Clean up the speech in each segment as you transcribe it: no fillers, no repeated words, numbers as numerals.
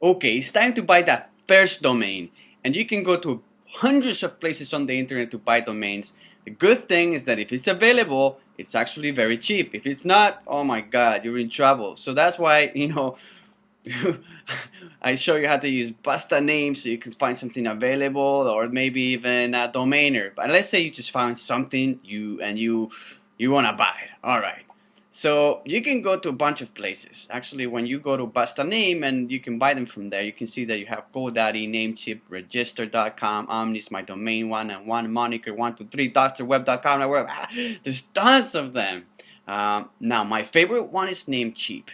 Okay, it's time to buy that first domain. And you can go to hundreds of places on the internet to buy domains. The good thing is that if it's available, it's actually very cheap. If it's not, oh my god, you're in trouble. So that's why, I show you how to use Basta name so you can find something available, or maybe even a domainer. But let's say you just found something you want to buy it. All right. So you can go to a bunch of places. Actually, when you go to Basta Name and you can buy them from there, you can see that you have GoDaddy, Namecheap, Register.com, Omnis, My Domain 1&1, Moniker 123, DrWeb.com. There's tons of them. Now, my favorite one is Namecheap.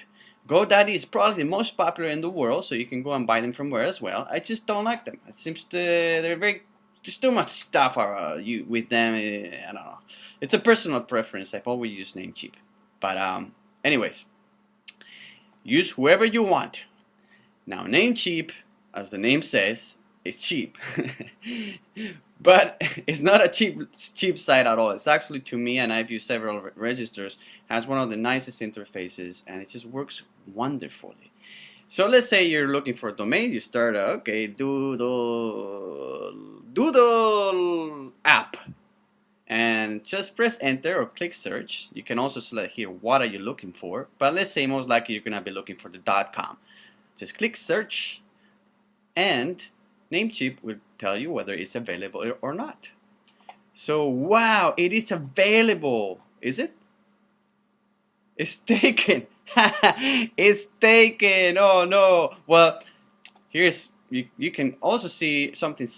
GoDaddy is probably the most popular in the world, so you can go and buy them from there as well. I just don't like them. It seems they're very there's too much stuff with them. I don't know. It's a personal preference. I've always used Namecheap. But anyways, use whoever you want. Now, Namecheap, as the name says, is cheap. But it's not a cheap site at all. It's actually, to me, and I've used several registers, has one of the nicest interfaces, and it just works wonderfully. So let's say you're looking for a domain. You start, okay, Doodle app. And just press enter or click search. You can also select here what are you looking for, but let's say most likely you're gonna be looking for the .com. Just click search and Namecheap will tell you whether it's available or not. So wow, it is available. Is it? It's taken. It's taken. Oh no. Well, here's you can also see something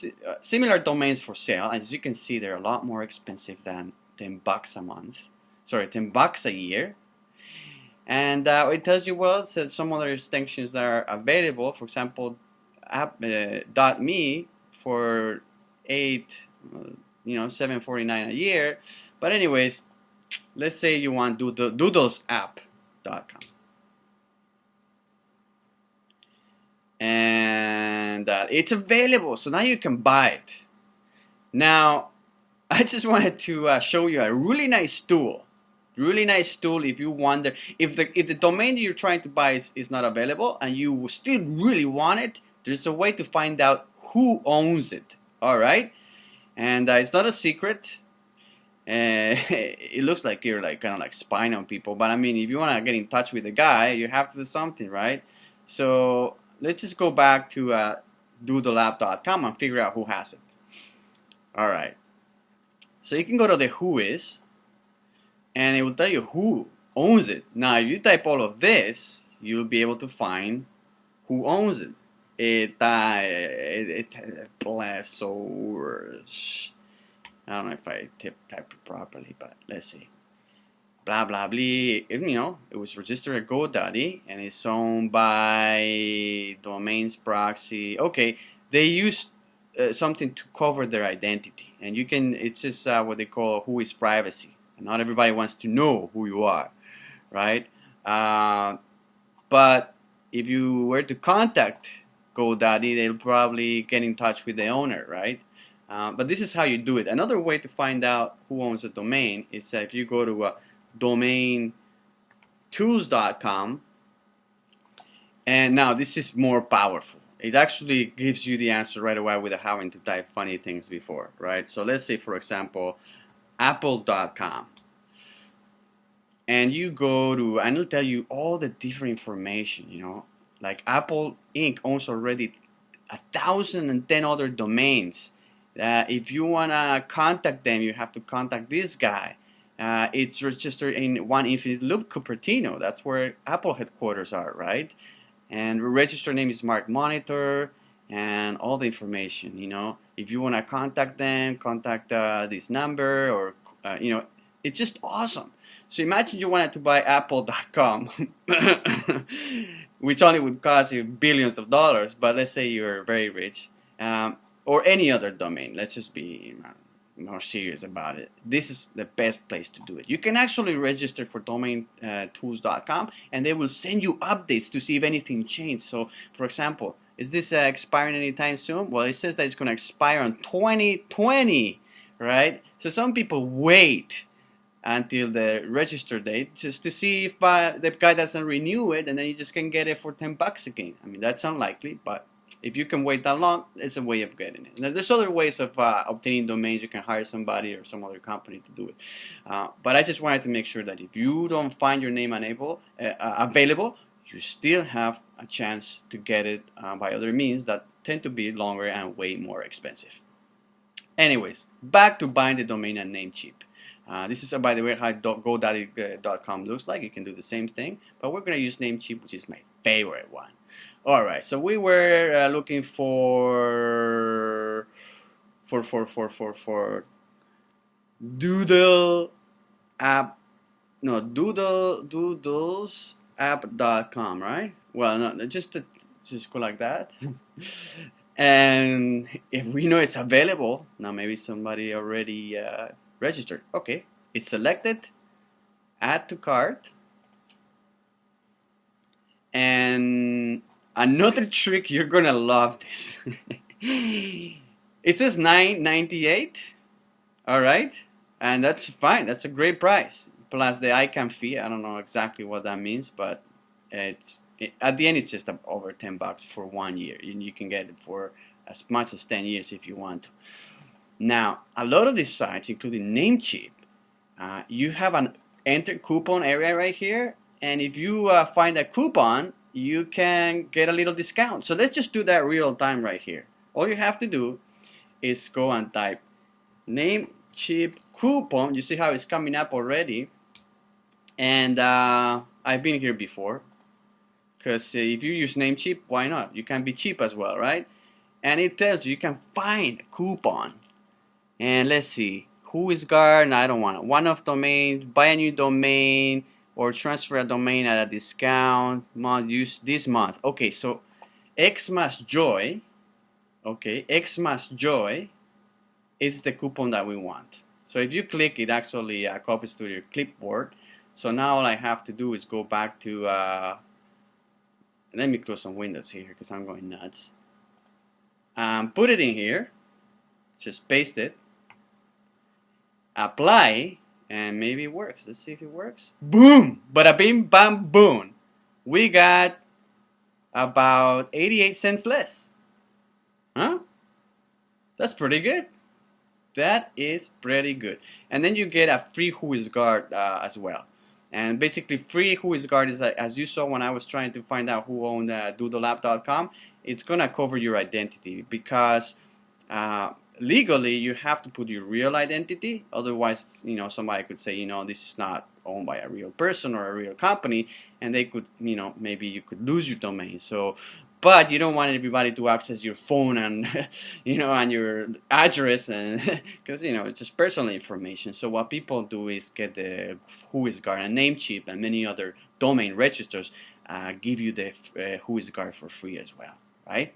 similar domains for sale. As you can see, they're a lot more expensive than $10 a month. Sorry, $10 a year. And it tells you, well, it says some other extensions that are available. For example, .me for $7.49 a year. But anyways, let's say you want doodlesapp.com. And it's available, so now you can buy it. Now, I just wanted to show you a really nice tool. Really nice tool if you wonder if the domain that you're trying to buy is not available and you still really want it. There's a way to find out who owns it. All right, and it's not a secret. It looks like you're kind of spying on people, but I mean, if you want to get in touch with the guy, you have to do something, right? So let's just go back to doodleapp.com and figure out who has it. All right. So you can go to the whois, and it will tell you who owns it. Now, if you type all of this, you'll be able to find who owns it. Bless. I don't know if I type it properly, but let's see. Blah blah blah. It was registered at GoDaddy and it's owned by Domains Proxy. Okay, they use something to cover their identity, and it's just what they call whois privacy. And not everybody wants to know who you are, right? But if you were to contact GoDaddy, they'll probably get in touch with the owner, right? But this is how you do it. Another way to find out who owns a domain is if you go to domaintools.com, and now this is more powerful. It actually gives you the answer right away without having to type funny things before, right? So let's say, for example, apple.com, and you go to, and it'll tell you all the different information, like Apple Inc. owns already 1,010 other domains. If you want to contact them, you have to contact this guy. It's registered in One Infinite Loop, Cupertino. That's where Apple headquarters are, right? And the register name is Smart Monitor, and all the information. If you want to contact them, contact this number, or it's just awesome. So imagine you wanted to buy Apple.com, which only would cost you billions of dollars. But let's say you're very rich, or any other domain. Let's just be more serious about it. This is the best place to do it. You can actually register for domaintools.com, and they will send you updates to see if anything changed. So, for example, is this expiring anytime soon? Well, it says that it's going to expire on 2020, right? So some people wait until the register date, just to see if the guy doesn't renew it, and then you just can get it for $10 again. I mean, that's unlikely, but if you can wait that long, it's a way of getting it. Now, there's other ways of obtaining domains. You can hire somebody or some other company to do it. But I just wanted to make sure that if you don't find your name available, you still have a chance to get it by other means that tend to be longer and way more expensive. Anyways, back to buying the domain and Namecheap. This is, by the way, how GoDaddy.com looks like. You can do the same thing, but we're going to use Namecheap, which is my favorite one. All right, so we were looking for Doodle app, no, doodlesapp.com, right? Well, no, just go like that. And if we know it's available, now maybe somebody already registered. Okay, it's selected, add to cart, and another trick, you're gonna love this. It says $9.98. All right, and that's fine. That's a great price. Plus the ICANN fee. I don't know exactly what that means, but at the end it's just over $10 for 1 year. You can get it for as much as 10 years if you want to. Now, a lot of these sites, including Namecheap, you have an enter coupon area right here, and if you find a coupon, you can get a little discount. So let's just do that real time right here. All you have to do is go and type Namecheap coupon. You see how it's coming up already, and I've been here before, because if you use Namecheap, why not? You can be cheap as well, right? And it tells you can find a coupon. And let's see, WhoisGuard, I don't want it. One-off domain, buy a new domain, or transfer a domain at a discount, use this month. Okay, so Xmas Joy, okay, Xmas Joy is the coupon that we want. So if you click, it actually copies to your clipboard. So now all I have to do is go back to, let me close some windows here because I'm going nuts. Put it in here, just paste it, apply, and maybe it works. Let's see if it works. Boom! Bada bing bam boom! We got about 88 cents less. Huh? That's pretty good. That is pretty good. And then you get a free WhoisGuard as well. And basically, free WhoisGuard is, as you saw when I was trying to find out who owned doodleapp.com, it's gonna cover your identity, because legally you have to put your real identity. Otherwise, somebody could say, this is not owned by a real person or a real company, and they could, maybe you could lose your domain. So, but you don't want everybody to access your phone and and your address, and because it's just personal information. So what people do is get the WhoisGuard and Namecheap and many other domain registers give you the WhoisGuard for free as well, right?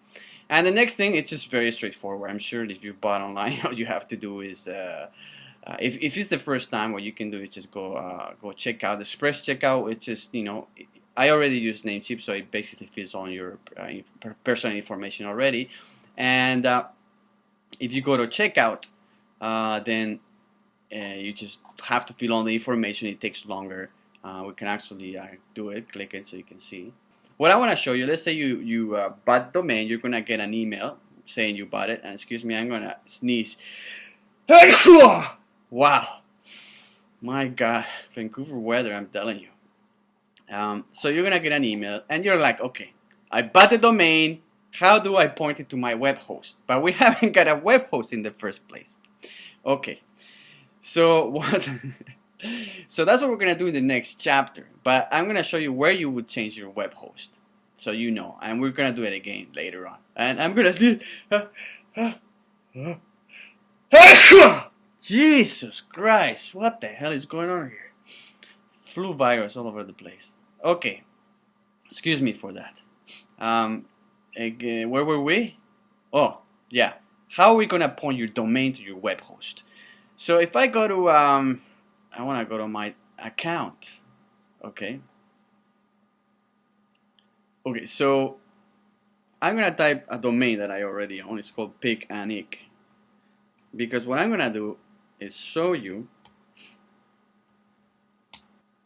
And the next thing, it's just very straightforward. I'm sure if you bought online, all you have to do is, if it's the first time, what you can do is just go check out the Express checkout. It's just, I already use Namecheap, so it basically fills all your personal information already. And if you go to checkout, then you just have to fill all the information. It takes longer. We can actually do it. Click it so you can see. What I want to show you, let's say you bought the domain, you're going to get an email saying you bought it. And excuse me, I'm going to sneeze. Wow. My God. Vancouver weather, I'm telling you. So you're going to get an email, and you're like, okay, I bought the domain. How do I point it to my web host? But we haven't got a web host in the first place. Okay. So what... So that's what we're going to do in the next chapter. But I'm going to show you where you would change your web host, so you know. And we're going to do it again later on. And I'm going to... Jesus Christ, what the hell is going on here? Flu virus all over the place. Okay, excuse me for that. Where were we? Oh, yeah. How are we going to point your domain to your web host? So if I go to... I want to go to my account. Okay, so I'm going to type a domain that I already own. It's called Pick and Ick. Because what I'm going to do is show you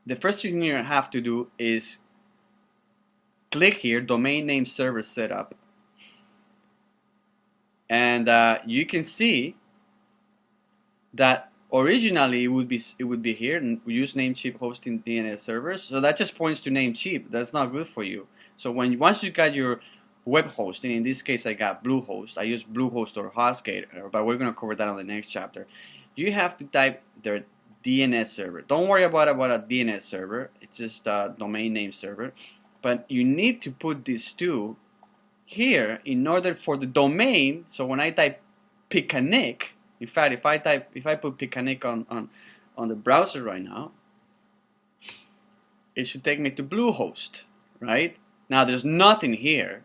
the first thing you have to do is click here, domain name server setup, and you can see that originally it would be here and use Namecheap hosting DNS servers. So that just points to Namecheap. That's not good for you. So once you got your web hosting, in this case I got Bluehost. I use Bluehost or HostGator, but we're gonna cover that on the next chapter. You have to type their DNS server. Don't worry about a DNS server. It's just a domain name server. But you need to put these two here in order for the domain. So when I type Picanic, in fact, if I put Picanic on the browser right now, it should take me to Bluehost, right? Now there's nothing here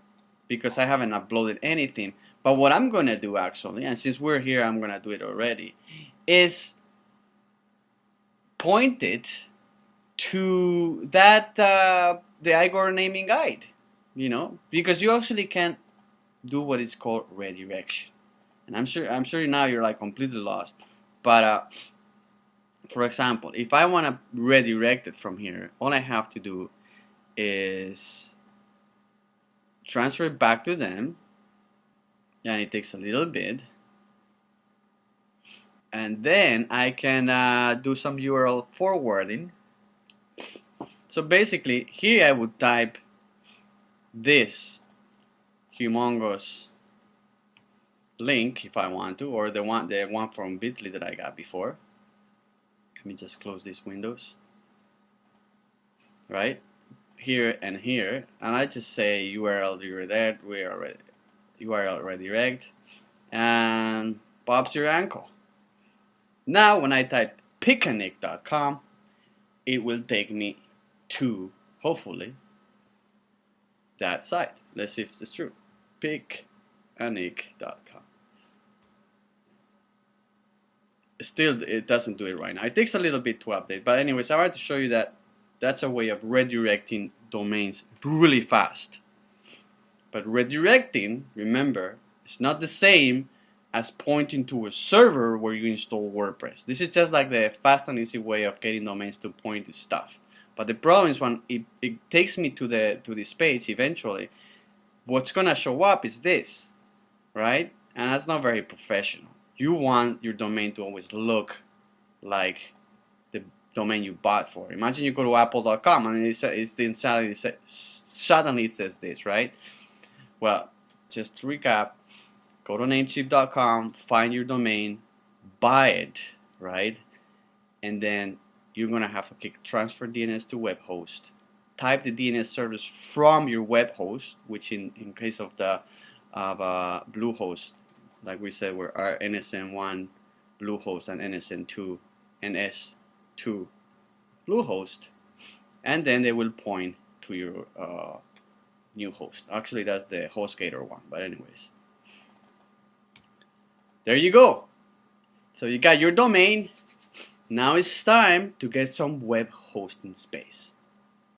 because I haven't uploaded anything. But what I'm gonna do actually, and since we're here, I'm gonna do it already, is point it to that the Igor naming guide, you know, because you actually can do what is called redirection. And I'm sure now you're like completely lost. But for example, if I want to redirect it from here, all I have to do is transfer it back to them, and it takes a little bit. And then I can do some URL forwarding. So basically, here I would type this humongous link if I want to, or the one from Bitly that I got before. Let me just close these windows. Right here and here, and I just say URL redirect, URL redirect, and Bob's your ankle. Now when I type picanic.com, it will take me to, hopefully, that site. Let's see if it's true. Picanic.com. Still, it doesn't do it right now. It takes a little bit to update, but anyways, I wanted to show you that that's a way of redirecting domains really fast. But redirecting, remember, is not the same as pointing to a server where you install WordPress. This is just like the fast and easy way of getting domains to point to stuff. But the problem is when it takes me to this page eventually, what's gonna show up is this, right? And that's not very professional. You want your domain to always look like the domain you bought for. Imagine you go to apple.com and suddenly it says this, right? Well, just to recap, go to Namecheap.com, find your domain, buy it, right? And then you're going to have to click Transfer DNS to Web Host. Type the DNS service from your web host, which in case of Bluehost, like we said, were our NSN1 Bluehost and NSN2 NS2 Bluehost, and then they will point to your new host. Actually, that's the HostGator one, but anyways, there you go. So you got your domain. Now it's time to get some web hosting space.